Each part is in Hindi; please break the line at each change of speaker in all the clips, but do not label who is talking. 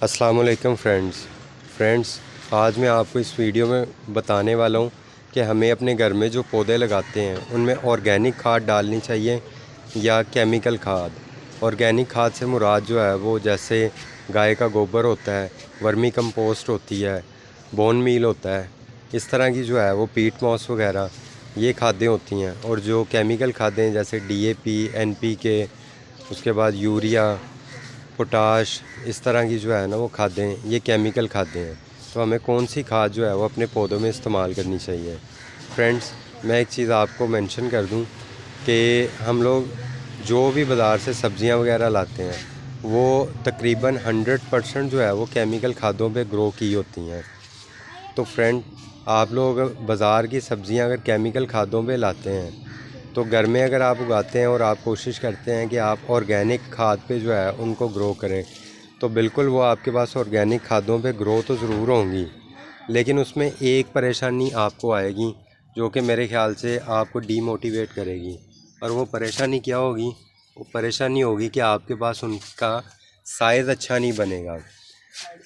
अस्सलाम वालेकुम फ्रेंड्स, आज मैं आपको इस वीडियो में बताने वाला हूँ कि हमें अपने घर में जो पौधे लगाते हैं उनमें ऑर्गेनिक खाद डालनी चाहिए या केमिकल खाद। ऑर्गेनिक खाद से मुराद जो है वो जैसे गाय का गोबर होता है, वर्मी कंपोस्ट होती है, बोन मील होता है, इस तरह की जो है वो पीट मॉस वगैरह ये खादें होती हैं। और जो केमिकल खादें जैसे DAP, NPK, उसके बाद यूरिया, पोटाश, इस तरह की जो है ना वो खादें, ये केमिकल खादें हैं। तो हमें कौन सी खाद जो है वो अपने पौधों में इस्तेमाल करनी चाहिए। फ्रेंड्स, मैं एक चीज़ आपको मेंशन कर दूं कि हम लोग जो भी बाज़ार से सब्ज़ियां वगैरह लाते हैं वो तकरीबन 100% जो है वो केमिकल खादों पे ग्रो की होती हैं। तो फ्रेंड, आप लोग बाज़ार की सब्ज़ियां अगर केमिकल खादों पे लाते हैं तो घर में अगर आप उगाते हैं और आप कोशिश करते हैं कि आप ऑर्गेनिक खाद पे जो है उनको ग्रो करें, तो बिल्कुल वो आपके पास ऑर्गेनिक खादों पे ग्रो तो ज़रूर होंगी, लेकिन उसमें एक परेशानी आपको आएगी जो कि मेरे ख़्याल से आपको डीमोटिवेट करेगी। और वो परेशानी क्या होगी? वो परेशानी होगी कि आपके पास उनका साइज़ अच्छा नहीं बनेगा।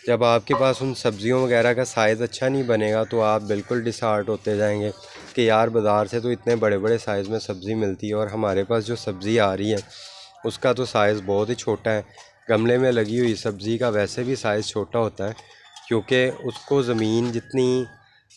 जब आपके पास उन सब्ज़ियों वगैरह का साइज़ अच्छा नहीं बनेगा तो आप बिल्कुल डिसहार्ट होते जाएंगे कि यार बाज़ार से तो इतने बड़े बड़े साइज़ में सब्ज़ी मिलती है और हमारे पास जो सब्ज़ी आ रही है उसका तो साइज़ बहुत ही छोटा है। गमले में लगी हुई सब्ज़ी का वैसे भी साइज़ छोटा होता है, क्योंकि उसको ज़मीन जितनी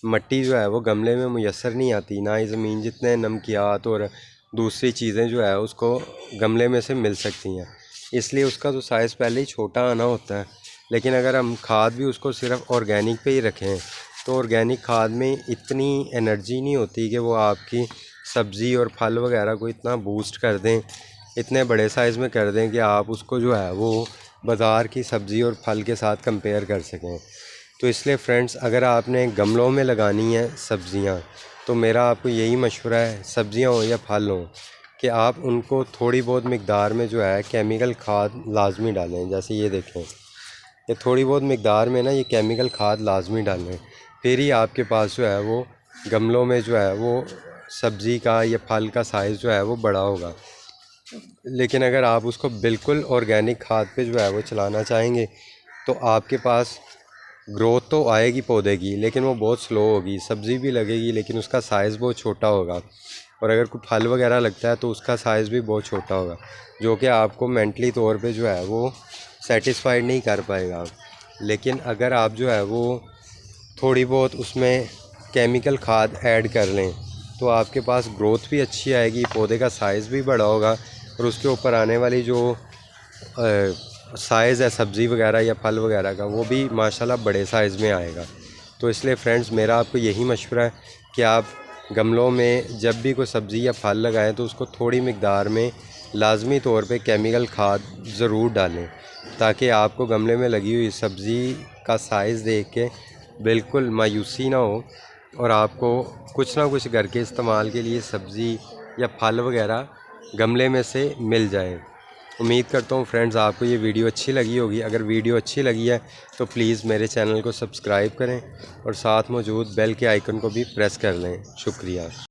मिट्टी जो है वो गमले में मुयस्सर नहीं आती, ना ही ज़मीन जितने नमकियात और दूसरी चीज़ें जो है उसको गमले में से मिल सकती हैं, इसलिए उसका तो साइज़ पहले ही छोटा आना होता है। लेकिन अगर हम खाद भी उसको सिर्फ ऑर्गेनिक पे ही रखें तो ऑर्गेनिक खाद में इतनी एनर्जी नहीं होती कि वो आपकी सब्ज़ी और फल वगैरह को इतना बूस्ट कर दें, इतने बड़े साइज़ में कर दें कि आप उसको जो है वो बाज़ार की सब्ज़ी और फल के साथ कंपेयर कर सकें। तो इसलिए फ्रेंड्स, अगर आपने गमलों में लगानी है सब्ज़ियाँ तो मेरा आपको यही मशवरा है, सब्ज़ियाँ हो या फल हों, कि आप उनको थोड़ी बहुत मिक़दार में जो है केमिकल खाद लाजमी डालें। जैसे ये देखें, ये थोड़ी बहुत मिक़दार में ना ये केमिकल खाद लाजमी डालें, फिर ही आपके पास जो है वो गमलों में जो है वो सब्ज़ी का या फल का साइज़ जो है वो बड़ा होगा। लेकिन अगर आप उसको बिल्कुल ऑर्गेनिक खाद पे जो है वो चलाना चाहेंगे तो आपके पास ग्रोथ तो आएगी पौधे की, लेकिन वो बहुत स्लो होगी। सब्ज़ी भी लगेगी लेकिन उसका साइज़ बहुत छोटा होगा, और अगर कोई फल वगैरह लगता है तो उसका साइज़ भी बहुत छोटा होगा, जो कि आपको मेंटली तौर पे जो है वो सेटिस्फाइड नहीं कर पाएगा। लेकिन अगर आप जो है वो थोड़ी बहुत उसमें केमिकल खाद ऐड कर लें तो आपके पास ग्रोथ भी अच्छी आएगी, पौधे का साइज़ भी बड़ा होगा, और उसके ऊपर आने वाली जो साइज़ है सब्ज़ी वगैरह या फल वगैरह का वो भी माशाल्लाह बड़े साइज़ में आएगा। तो इसलिए फ्रेंड्स, मेरा आपको यही मशवरा है कि आप गमलों में जब भी कोई सब्ज़ी या फल लगाएं तो उसको थोड़ी मिक़दार में लाजमी तौर पे केमिकल खाद ज़रूर डालें, ताकि आपको गमले में लगी हुई सब्ज़ी का साइज़ देख के बिल्कुल मायूसी ना हो और आपको कुछ ना कुछ घर के इस्तेमाल के लिए सब्ज़ी या फल वगैरह गमले में से मिल जाए। उम्मीद करता हूँ फ्रेंड्स आपको ये वीडियो अच्छी लगी होगी। अगर वीडियो अच्छी लगी है तो प्लीज़ मेरे चैनल को सब्सक्राइब करें और साथ मौजूद बेल के आइकन को भी प्रेस कर लें। शुक्रिया।